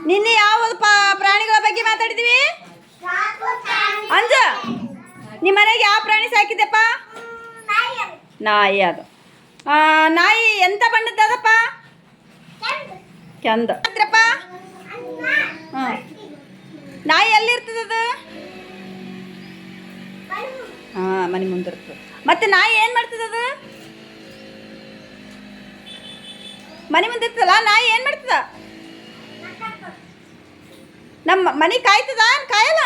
ನಿನ್ನೆ ಯಾವ ಪ್ರಾಣಿಗಳ ಬಗ್ಗೆ ಮಾತಾಡಿದ್ವಿ? ಅಂಜು, ನಿಮ್ಮ ಮನೆಗೆ ಯಾವ ಪ್ರಾಣಿ ಸಾಕಿದ್ದೆಪ್ಪ? ನಾಯಿ. ಅದು ನಾಯಿ ಎಂತ ಬಣ್ಣದ್ದು ಅದಪ್ಪ? ಕೆಂದ. ಹಾಂ, ನಾಯಿ ಎಲ್ಲಿರ್ತದದು? ಹಾಂ, ಮನೆ ಮುಂದೆ ಇರ್ತದೆ. ಮತ್ತೆ ನಾಯಿ ಏನು ಮಾಡ್ತದದು? ಮನೆ ಮುಂದೆ ಇರ್ತದಲ್ಲ, ನಾಯಿ ಏನು ಮಾಡ್ತದ? ನಮ್ಮ ಮನೆ ಕಾಯ್ತದ? ಕಾಯಲ್ಲ?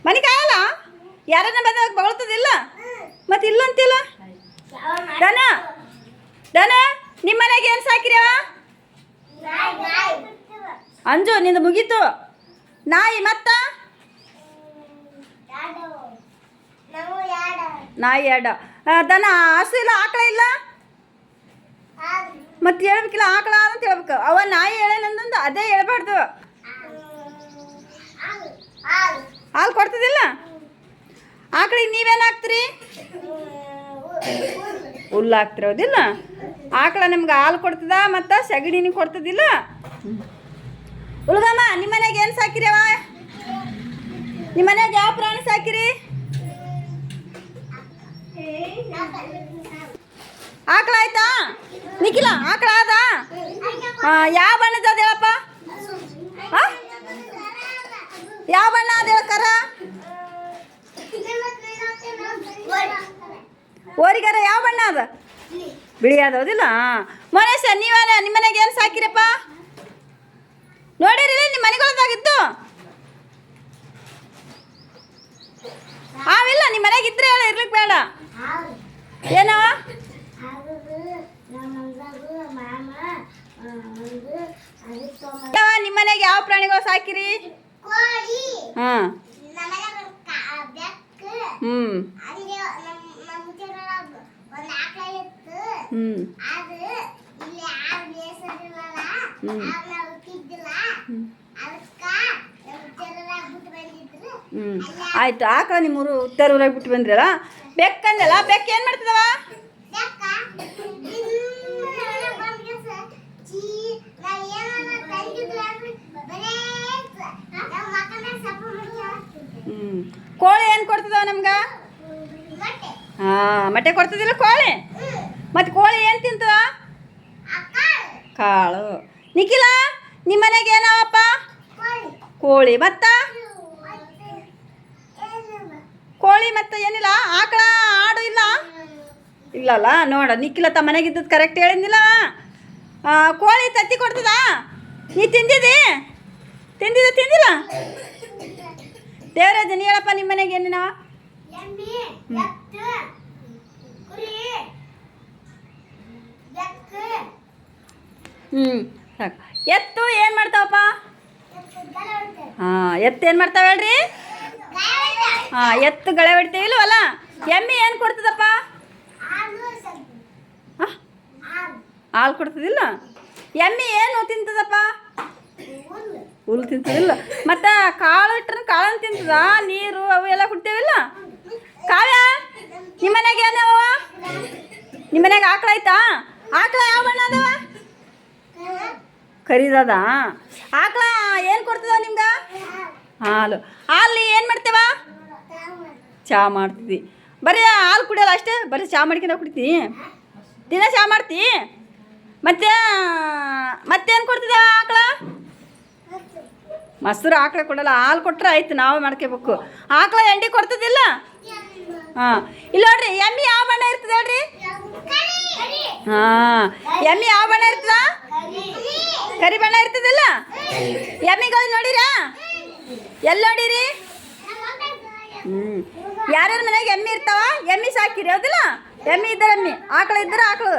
ಮನೆ ಕಾಯಲ್ಲ? ಯಾರನ್ನ ಬಂದಾಗ ಬಗಳ್ತದಿಲ್ಲ? ಮತ್ತೆ ಇಲ್ಲ ಅಂತಿಲ್ಲ? ದನ ದನ ನಿಮ್ಮ ಮನೆಗೆ ಏನು ಸಾಕಿರ್ಯಾವ? ಅಂಜು, ನಿಂದು ಮುಗೀತು. ನಾಯಿ ಮತ್ತ ನಾಯಿ ಎರಡು. ದನ ಹಸು ಇಲ್ಲ, ಆಕಳ ಇಲ್ಲ? ಮತ್ತೆ ಹೇಳ್ಬೇಕಿಲ್ಲ, ಆಕಳ ಅಂತ ಹೇಳ್ಬೇಕು. ಅವ ನಾಯಿ ಹೇಳೇನಂದು ಅದೇ ಹೇಳ್ಬಾರ್ದು. ಹಾಲು ಕೊಡ್ತದಿಲ್ಲ? ಆಕಳಿಗೆ ನೀವೇನು ಹಾಕ್ತೀರಿ? ಹುಲ್ಲು ಹಾಕ್ತಿರೋದಿಲ್ಲ. ಆಕಳ ನಿಮ್ಗೆ ಹಾಲು ಕೊಡ್ತದ ಮತ್ತು ಸಗಣಿನ ಕೊಡ್ತದಿಲ್ಲ. ಹುಲ್ಗಮ್ಮ, ನಿಮ್ಮ ಮನೆಗೆ ಏನು ಸಾಕಿರ್ಯಾವ? ನಿಮ್ಮ ಮನೆಗೆ ಯಾವ ಪ್ರಾಣಿ ಸಾಕಿರಿ? ಆಕಳ ಆಯ್ತಾ? ನಿಖಿಲ, ಆಕಳ ಅದ? ಯಾವ ಬಣ್ಣದ ಅದ ಹೇಳಪ್ಪ? ಯಾವ ಬಣ್ಣ ಅದ ಹೇಳ್ಕರ? ಓರಿಗಾರ ಯಾವ ಬಣ್ಣ ಅದ? ಬಿಳಿ ಅದಾವದಿಲ್ಲ. ಮನೇಶ, ನೀವಲ್ಲ ನಿಮ್ಮ ಮನೆಗೆ ಏನು ಸಾಕಿರಪ್ಪ? ನೋಡಿರಿ, ನಿಮ್ಮ ಮನೆಗಳದಾಗಿದ್ದು ಹಾವಿಲ್ಲ? ನಿಮ್ಮ ಮನೆಗೆ ಇದ್ರೆ ಹೇಳ, ಇರ್ಲಿಕ್ಕೆ ಬೇಡ. ಏನವ? ನಿಮ್ಮ ಮನೆಗೆ ಯಾವ ಪ್ರಾಣಿಗಳು ಸಾಕಿರಿ? ಹಾಂ. ಹ್ಞೂ ಆಯ್ತು. ಆಕಳ ನಿಮ್ಮೂರು ಉತ್ತರ ಊರಾಗ ಬಿಟ್ಟು ಬಂದ್ರಲ್ಲ. ಬೆಕ್ಕಂದಲ್ಲ, ಬೆಕ್ಕ ಏನು ಮಾಡ್ತದವ? ಕೋಳಿ ಏನು ಕೊಡ್ತದವ ನಮ್ಗೆ? ಹಾಂ, ಮೊಟ್ಟೆ ಕೊಡ್ತದಿಲ್ಲ ಕೋಳಿ? ಮತ್ತು ಕೋಳಿ ಏನು ತಿಂತದ? ಕಾಳು. ನಿಖಿಲ, ನಿಮ್ಮ ಮನೆಗೆ ಏನವಪ್ಪ? ಕೋಳಿ. ಮತ್ತ ಕೋಳಿ ಮತ್ತು ಏನಿಲ್ಲ? ಆಕಳ, ಆಡು ಇಲ್ಲ? ಇಲ್ಲಲ್ಲ. ನೋಡ, ನಿಖಿಲ ತಮ್ಮ ಮನೆಗಿದ್ದದ್ದು ಕರೆಕ್ಟ್ ಹೇಳಿದ್ನಿಲ್ಲ. ಕೋಳಿ ತತ್ತಿ ಕೊಡ್ತದ? ನೀ ತಿಂದಿದ್ದಿ? ತಿಂದಿಲ್ಲ? ದೇವರಾಜ, ನೀ ಹೇಳಪ್ಪ, ನಿಮ್ಮ ಮನೆಗೆ ಏನೇನವ? ಸಾಕು. ಎತ್ತು ಏನು ಮಾಡ್ತಾವಪ್ಪ? ಹಾಂ, ಎತ್ತು ಏನು ಮಾಡ್ತಾವೆ ಹೇಳ್ರಿ? ಹಾಂ, ಎತ್ತು ಗಳೆ ಹೊಡಿತೇವೆ ಇಲ್ವಲ್ಲ. ಎಮ್ಮೆ ಏನು ಕೊಡ್ತದಪ್ಪ? ಹಾಲು ಕೊಡ್ತದಿಲ್ಲ. ಎಮ್ಮೆ ಏನು ತಿಂತದಪ್ಪ? ಹುಲ್ಲು ತಿಂತದಿಲ್ಲ. ಮತ್ತು ಕಾಳು ಇಟ್ರೆ ಕಾಳನ್ನು ತಿಂತದ? ನೀರು ಅವು ಎಲ್ಲ ಕುಡ್ತೇವಿಲ್ಲ? ಕಾವ್ಯ, ನಿಮ್ಮ ಮನೆಗೆ ಏನವ? ನಿಮ್ಮ ಮನೆಗೆ ಆಕಳ ಆಯ್ತಾ? ಆಕಳ ಯಾವ ಬಣ್ಣ ಅದಾವ? ಕರಿದದ. ಆಕಳ ಏನು ಕೊಡ್ತದ ನಿಮ್ಗೆ? ಹಾಲು. ಹಾಲು ಏನು ಮಾಡ್ತೇವ? ಚಹಾ ಮಾಡ್ತಿದ್ದಿ. ಬರೀ ಹಾಲು ಕುಡಿಯೋಲ್ಲ ಅಷ್ಟೇ, ಬರೀ ಚಹಾ ಮಾಡ್ಕೊಂಡು ಕುಡಿತೀನಿ? ದಿನ ಚಹಾ ಮಾಡ್ತಿ? ಮತ್ತೇನು ಕೊಡ್ತಿದ್ದ ಆಕಳ? ಮೊಸರು ಆಕಳ ಕೊಡಲ್ಲ. ಹಾಲು ಕೊಟ್ರೆ ಆಯ್ತು, ನಾವೇ ಮಾಡ್ಕೋಬೇಕು. ಆಕಳ ಎಂಡಿ ಕೊಡ್ತದಿಲ್ಲ? ಹಾಂ. ಇಲ್ಲ ನೋಡ್ರಿ, ಎಮ್ಮೆ ಯಾವ ಬಣ್ಣ ಇರ್ತದೆ ಹೇಳ್ರಿ? ಹಾಂ, ಎಮ್ಮೆ ಯಾವ ಬಣ್ಣ ಇರ್ತದ? ಕರಿ ಬಣ್ಣ ಇರ್ತದಿಲ್ಲ? ಎಮ್ಮೆಗಳು ನೋಡಿರಾ? ಎಲ್ಲಿ ನೋಡಿರಿ? ಯಾರ್ಯಾರ ಮನೆಗೆ ಎಮ್ಮೆ ಇರ್ತಾವ? ಎಮ್ಮೆ ಸಾಕಿರಿ ಹೌದಿಲ್ಲ? ಎಮ್ಮೆ ಇದ್ದರೆ ಎಮ್ಮೆ, ಆಕಳ ಇದ್ದರೆ ಆಕಳು.